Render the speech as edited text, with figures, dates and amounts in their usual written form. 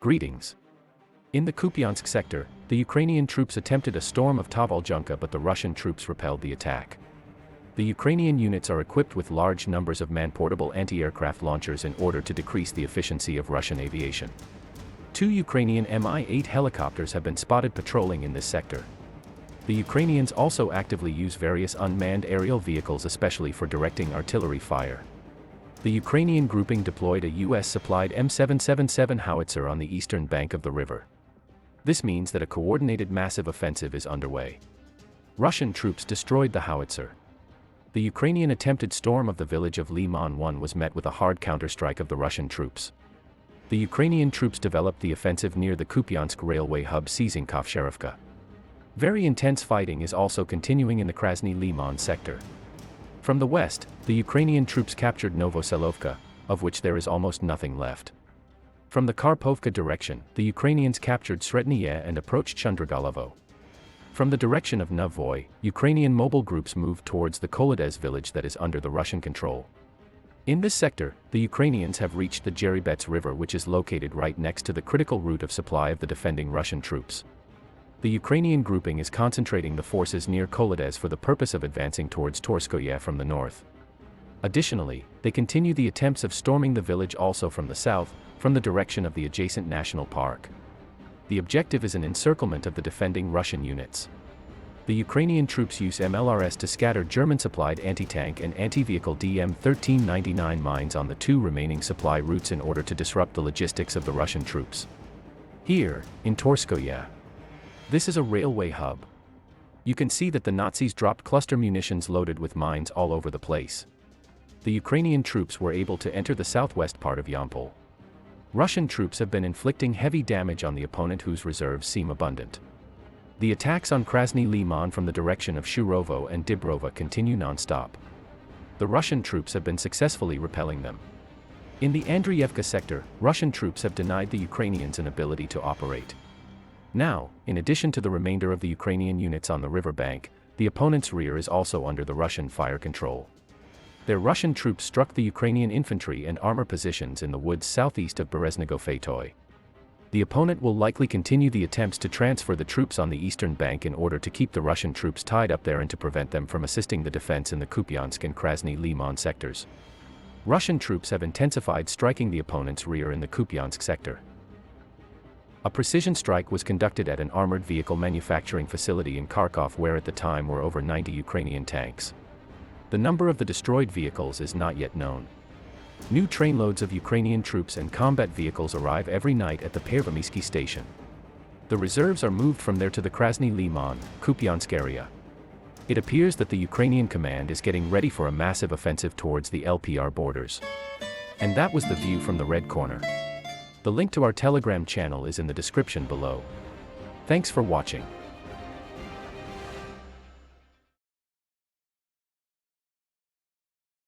Greetings. In the Kupyansk sector, the Ukrainian troops attempted a storm of Tavolzhanka, but the Russian troops repelled the attack. The Ukrainian units are equipped with large numbers of man-portable anti-aircraft launchers in order to decrease the efficiency of Russian aviation. 2 Ukrainian Mi-8 helicopters have been spotted patrolling in this sector. The Ukrainians also actively use various unmanned aerial vehicles, especially for directing artillery fire. The Ukrainian grouping deployed a US-supplied M777 howitzer on the eastern bank of the river. This means that a coordinated massive offensive is underway. Russian troops destroyed the howitzer. The Ukrainian attempted storm of the village of Liman One was met with a hard counterstrike of the Russian troops. The Ukrainian troops developed the offensive near the Kupyansk railway hub, seizing Kovsharovka. Very intense fighting is also continuing in the Krasny Liman sector. From the west, the Ukrainian troops captured Novoselovka, of which there is almost nothing left. From the Karpovka direction, the Ukrainians captured Sretnye and approached Chandragalovo. From the direction of Novoy, Ukrainian mobile groups moved towards the Kolodez village that is under the Russian control. In this sector, the Ukrainians have reached the Jeribets River, which is located right next to the critical route of supply of the defending Russian troops. The Ukrainian grouping is concentrating the forces near Kolodez for the purpose of advancing towards Torskoye from the north. Additionally, they continue the attempts of storming the village also from the south, from the direction of the adjacent national park. The objective is an encirclement of the defending Russian units. The Ukrainian troops use MLRS to scatter German-supplied anti-tank and anti-vehicle DM-1399 mines on the 2 remaining supply routes in order to disrupt the logistics of the Russian troops. Here, in Torskoye, this is a railway hub. You can see that the Nazis dropped cluster munitions loaded with mines all over the place. The Ukrainian troops were able to enter the southwest part of Yampol. Russian troops have been inflicting heavy damage on the opponent, whose reserves seem abundant. The attacks on Krasny Liman from the direction of Shurovo and Dibrova continue non-stop. The Russian troops have been successfully repelling them. In the Andreyevka sector, Russian troops have denied the Ukrainians an ability to operate. Now, in addition to the remainder of the Ukrainian units on the riverbank, the opponent's rear is also under the Russian fire control. Their Russian troops struck the Ukrainian infantry and armor positions in the woods southeast of Bereznego-Fetoy. The opponent will likely continue the attempts to transfer the troops on the eastern bank in order to keep the Russian troops tied up there and to prevent them from assisting the defense in the Kupyansk and Krasny Liman sectors. Russian troops have intensified striking the opponent's rear in the Kupyansk sector. A precision strike was conducted at an armored vehicle manufacturing facility in Kharkov, where at the time were over 90 Ukrainian tanks. The number of the destroyed vehicles is not yet known. New trainloads of Ukrainian troops and combat vehicles arrive every night at the Pervomysky station. The reserves are moved from there to the Krasny Liman, Kupyansk area. It appears that the Ukrainian command is getting ready for a massive offensive towards the LPR borders. And that was the view from the red corner. The link to our Telegram channel is in the description below. Thanks for watching.